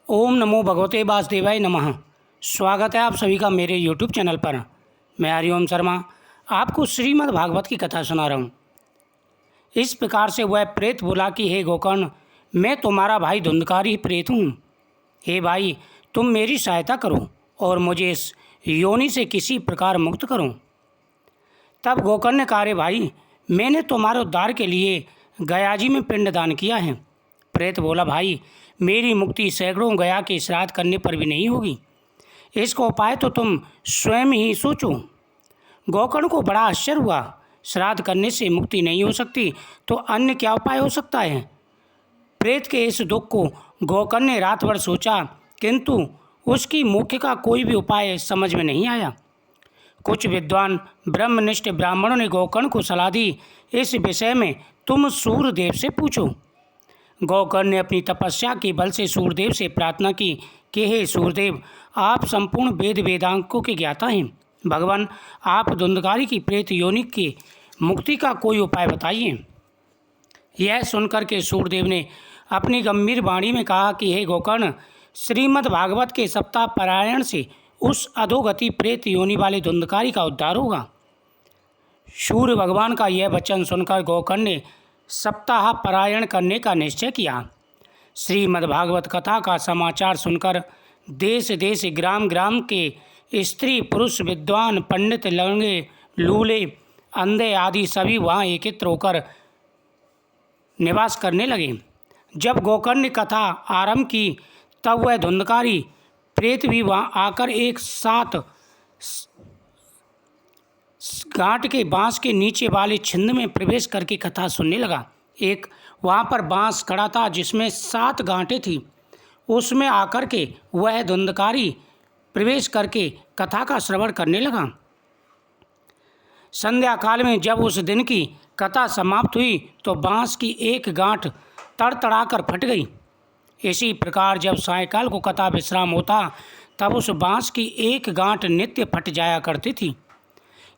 ओम नमो भगवते वासुदेवाय नमः। स्वागत है आप सभी का मेरे यूट्यूब चैनल पर। मैं हरिओम शर्मा आपको श्रीमद् भागवत की कथा सुना रहा हूँ। इस प्रकार से वह प्रेत बोला कि हे गोकर्ण, मैं तुम्हारा भाई धुंधकारी प्रेत हूँ। हे भाई, तुम मेरी सहायता करो और मुझे इस योनि से किसी प्रकार मुक्त करो। तब गोकर्ण ने कहा, रे भाई, मैंने तुम्हारे उद्धार के लिए गया जी में पिंडदान किया है। प्रेत बोला, भाई, मेरी मुक्ति सैकड़ों गया के श्राद्ध करने पर भी नहीं होगी। इसका उपाय तो तुम स्वयं ही सोचो। गोकर्ण को बड़ा आश्चर्य हुआ। श्राद्ध करने से मुक्ति नहीं हो सकती तो अन्य क्या उपाय हो सकता है। प्रेत के इस दुख को गोकर्ण ने रात भर सोचा, किंतु उसकी मुख्य का कोई भी उपाय समझ में नहीं आया। कुछ विद्वान ब्रह्मनिष्ठ ब्राह्मणों ने गोकर्ण को सलाह दी, इस विषय में तुम सूर्यदेव से पूछो। गोकर्ण ने अपनी तपस्या के बल से सूर्यदेव से प्रार्थना की कि हे सूर्यदेव, आप संपूर्ण वेद वेदांगों के ज्ञाता हैं। भगवान, आप धुंधकारी की प्रेत योनि की मुक्ति का कोई उपाय बताइए। यह सुनकर के सूर्यदेव ने अपनी गंभीर वाणी में कहा कि हे गोकर्ण, श्रीमद् भागवत के सप्ताह पारायण से उस अधोगति प्रेत योनि वाले धुंधकारी का उद्धार होगा। सूर्य भगवान का यह वचन सुनकर गोकर्ण ने सप्ताह पारायण करने का निश्चय किया। श्रीमद् भागवत कथा का समाचार सुनकर देश देश ग्राम ग्राम के स्त्री पुरुष विद्वान पंडित लंगड़े लूले अंधे आदि सभी वहाँ एकत्र होकर निवास करने लगे। जब गोकर्ण ने कथा आरंभ की तब वह धुंधकारी प्रेत भी वहाँ आकर एक साथ गांठ के बांस के नीचे वाले छिंद में प्रवेश करके कथा सुनने लगा। एक वहाँ पर बांस खड़ा था जिसमें 7 गांठें थी। उसमें आकर के वह धुंधकारी प्रवेश करके कथा का श्रवण करने लगा। संध्या काल में जब उस दिन की कथा समाप्त हुई तो बांस की एक गांठ तड़तड़ाकर फट गई। इसी प्रकार जब सायंकाल को कथा विश्राम होता तब उस बांस की एक गांठ नित्य फट जाया करती थी।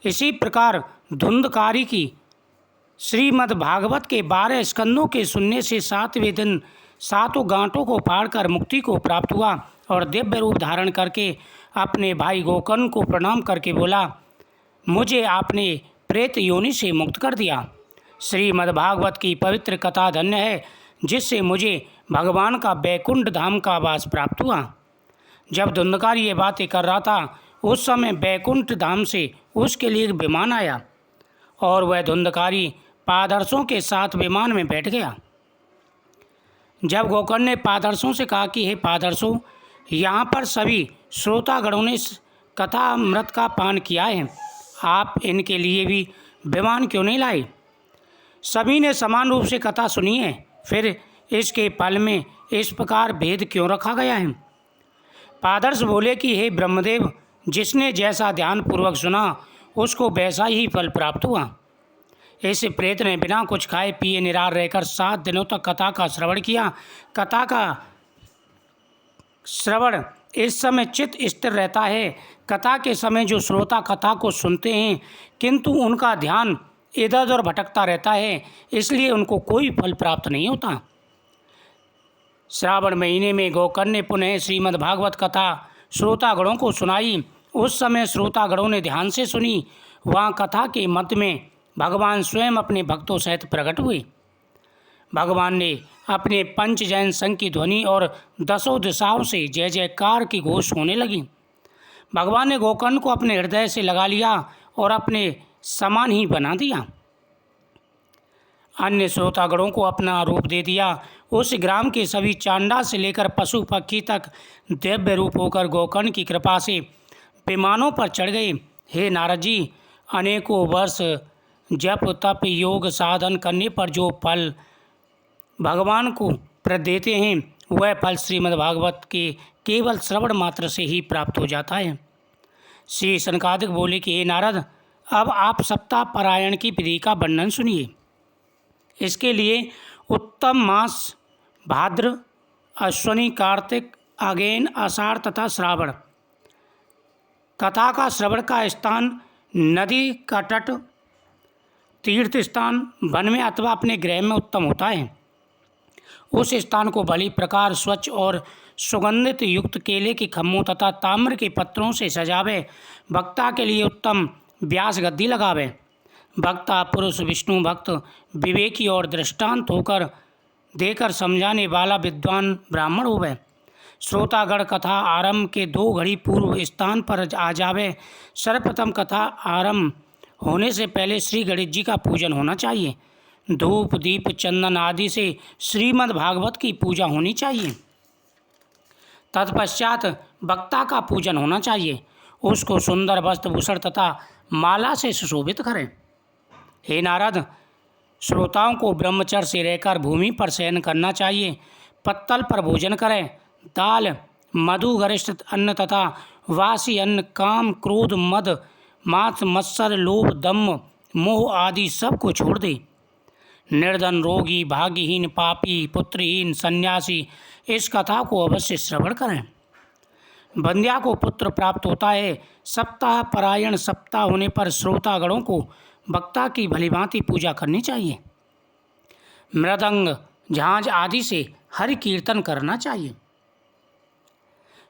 इसी प्रकार धुंधकारी की श्रीमद् भागवत के 12 स्कंदों के सुनने से 7वें दिन 7 गांठों को फाड़कर मुक्ति को प्राप्त हुआ और दिव्य रूप धारण करके अपने भाई गोकर्ण को प्रणाम करके बोला, मुझे आपने प्रेत योनि से मुक्त कर दिया। श्रीमद् भागवत की पवित्र कथा धन्य है, जिससे मुझे भगवान का बैकुंठ धाम का वास प्राप्त हुआ। जब धुंधकारी ये बातें कर रहा था उस समय बैकुंठ धाम से उसके लिए एक विमान आया और वह धुंधकारी पादर्शों के साथ विमान में बैठ गया। जब गोकर्ण ने पादर्शों से कहा कि हे पादर्शों, यहाँ पर सभी श्रोतागणों ने कथा अमृत का पान किया है, आप इनके लिए भी विमान क्यों नहीं लाए। सभी ने समान रूप से कथा सुनी है, फिर इसके फल में इस प्रकार भेद क्यों रखा गया है। पादर्श बोले कि हे ब्रह्मदेव, जिसने जैसा ध्यानपूर्वक सुना उसको वैसा ही फल प्राप्त हुआ। इस प्रेत ने बिना कुछ खाए पिए निराहार रहकर 7 दिनों तक कथा का श्रवण किया। कथा का श्रवण इस समय चित्त स्थिर रहता है। कथा के समय जो श्रोता कथा को सुनते हैं किंतु उनका ध्यान इधर उधर भटकता रहता है, इसलिए उनको कोई फल प्राप्त नहीं होता। श्रावण महीने में गोकर्ण ने पुनः श्रीमद् भागवत कथा श्रोतागणों को सुनाई। उस समय श्रोतागणों ने ध्यान से सुनी। वहाँ कथा के मध्य में भगवान स्वयं अपने भक्तों सहित प्रकट हुए। भगवान ने अपने पंचजैन संघ की ध्वनि और 10 दिशाओं से जय जयकार की घोष होने लगी। भगवान ने गोकर्ण को अपने हृदय से लगा लिया और अपने समान ही बना दिया। अन्य श्रोतागणों को अपना रूप दे दिया। उस ग्राम के सभी चांडा से लेकर पशु पक्षी तक दिव्य रूप होकर गोकर्ण की कृपा से विमानों पर चढ़ गए। हे नारद जी, अनेकों वर्ष जप तप योग साधन करने पर जो फल भगवान को प्रद देते हैं वह फल श्रीमद् भागवत के केवल श्रवण मात्र से ही प्राप्त हो जाता है। श्री सनकादिक बोले कि हे नारद, अब आप सप्ताह पारायण की विधि का वर्णन सुनिए। इसके लिए उत्तम मास भाद्र, अश्विनी, कार्तिक, अगेन, आषाढ़ तथा श्रावण। कथा का श्रवण का स्थान नदी का तट, तीर्थ स्थान, वन में अथवा अपने गृह में उत्तम होता है। उस स्थान को भली प्रकार स्वच्छ और सुगंधित युक्त केले के खम्भों तथा ताम्र के पत्रों से सजावे। वक्ता के लिए उत्तम व्यास गद्दी लगावे। वक्ता पुरुष विष्णु भक्त विवेकी और दृष्टांत होकर देकर समझाने वाला विद्वान ब्राह्मण होवे। श्रोतागण कथा आरंभ के 2 घड़ी पूर्व स्थान पर आ जावे। सर्वप्रथम कथा आरंभ होने से पहले श्री गणेश जी का पूजन होना चाहिए। धूप दीप चंदन आदि से श्रीमद् भागवत की पूजा होनी चाहिए। तत्पश्चात वक्ता का पूजन होना चाहिए। उसको सुंदर वस्त्र भूषण तथा माला से सुशोभित करें। हे नारद, श्रोताओं को ब्रह्मचर्य से रहकर भूमि पर शयन करना चाहिए। पत्तल पर भोजन करें। दाल मधु गरिष्ठ अन्न तथा वासी अन्न काम क्रोध मद मात्स मत्सर लोभ दम्भ मोह आदि सब को छोड़ दे। निर्धन रोगी भाग्यहीन पापी पुत्रहीन सन्यासी इस कथा को अवश्य श्रवण करें। बंध्या को पुत्र प्राप्त होता है। सप्ताह परायण सप्ताह होने पर श्रोतागणों को वक्ता की भलीभांति पूजा करनी चाहिए। मृदंग झांझ आदि से हरि कीर्तन करना चाहिए।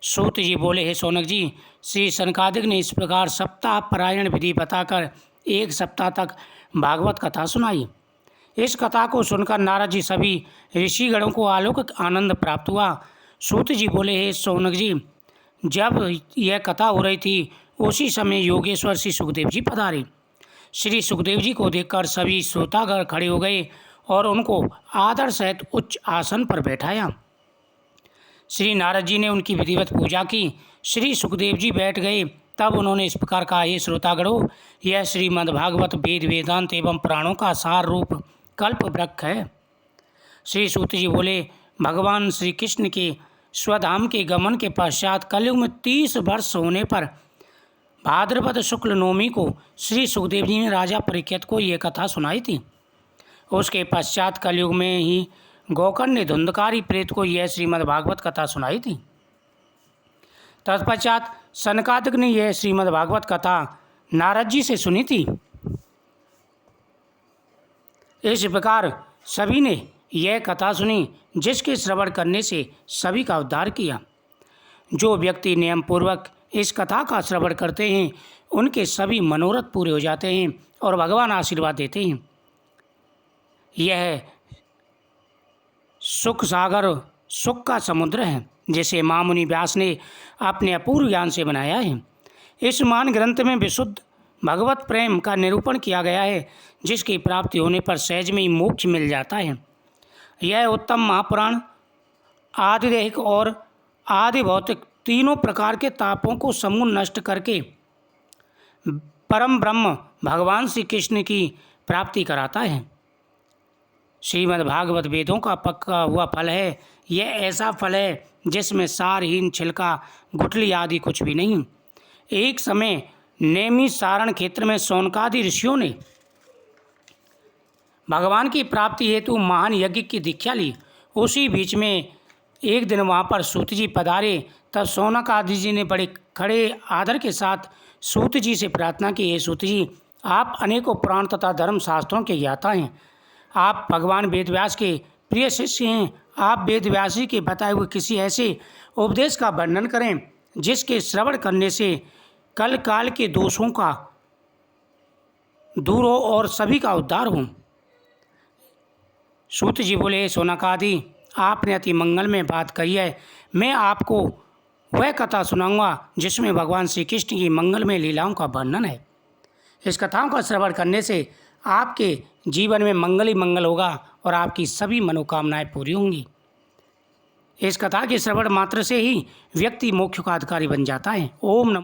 सूत जी बोले, हे शौनक जी, श्री सनकादिक ने इस प्रकार सप्ताह परायण विधि बताकर 1 सप्ताह तक भागवत कथा सुनाई। इस कथा को सुनकर नारद जी सभी ऋषिगणों को अलौकिक आनंद प्राप्त हुआ। सूत जी बोले, हे शौनक जी, जब यह कथा हो रही थी उसी समय योगेश्वर श्री सुखदेव जी पधारे। श्री सुखदेव जी को देखकर सभी श्रोतागण खड़े हो गए और उनको आदर सहित उच्च आसन पर बैठाया। श्री नारद जी ने उनकी विधिवत पूजा की। श्री सुखदेव जी बैठ गए। तब उन्होंने इस प्रकार कहा, हे श्रोतागणों, यह श्रीमद्भागवत वेद वेदांत एवं पुराणों का सार रूप कल्प वृक्ष है। श्री सूत जी बोले, भगवान श्री कृष्ण के स्वधाम के गमन के पश्चात कलयुग में 30 वर्ष होने पर भाद्रपद शुक्ल नवमी को श्री सुखदेव जी ने राजा परीक्षित को ये कथा सुनाई थी। उसके पश्चात कलयुग में ही गोकर्ण ने धुंधकारी प्रेत को यह श्रीमद्भागवत कथा सुनाई थी। तत्पश्चात सनकादिक ने यह श्रीमद्भागवत कथा नारद जी से सुनी थी। इस प्रकार सभी ने यह कथा सुनी, जिसके श्रवण करने से सभी का उद्धार किया। जो व्यक्ति नियम पूर्वक इस कथा का श्रवण करते हैं उनके सभी मनोरथ पूरे हो जाते हैं और भगवान आशीर्वाद देते हैं। यह सुख सागर सुख का समुद्र है, जिसे मामुनि व्यास ने अपने अपूर्व ज्ञान से बनाया है। इस महान ग्रंथ में विशुद्ध भगवत प्रेम का निरूपण किया गया है, जिसकी प्राप्ति होने पर सहज में ही मोक्ष मिल जाता है। यह उत्तम महापुराण आदिदेहिक और आदि भौतिक तीनों प्रकार के तापों को समूल नष्ट करके परम ब्रह्म भगवान श्री कृष्ण की प्राप्ति कराता है। श्रीमद्भागवत वेदों का पक्का हुआ फल है। यह ऐसा फल है जिसमें सारहीन छिलका गुठली आदि कुछ भी नहीं। एक समय नेमी सारण क्षेत्र में शौनकादि ऋषियों ने भगवान की प्राप्ति हेतु महान यज्ञ की दीक्षा ली। उसी बीच में एक दिन वहाँ पर सूत जी पधारे। तब शौनक आदि जी ने बड़े खड़े आदर के साथ सूत जी से प्रार्थना की, हे सूत जी, आप अनेकों पुराण तथा धर्म शास्त्रों के ज्ञाता हैं। आप भगवान वेदव्यास के प्रिय शिष्य हैं। आप वेदव्यास जी के बताए हुए किसी ऐसे उपदेश का वर्णन करें जिसके श्रवण करने से कल काल के दोषों का दूर हो और सभी का उद्धार हो। सूत जी बोले, शौनकादि, आपने अति मंगल में बात कही है। मैं आपको वह कथा सुनाऊंगा जिसमें भगवान श्री कृष्ण की मंगलमय लीलाओं का वर्णन है। इस कथाओं का श्रवण करने से आपके जीवन में मंगल ही मंगल होगा और आपकी सभी मनोकामनाएं पूरी होंगी। इस कथा के श्रवण मात्र से ही व्यक्ति मोक्ष का अधिकारी बन जाता है। ओम नमः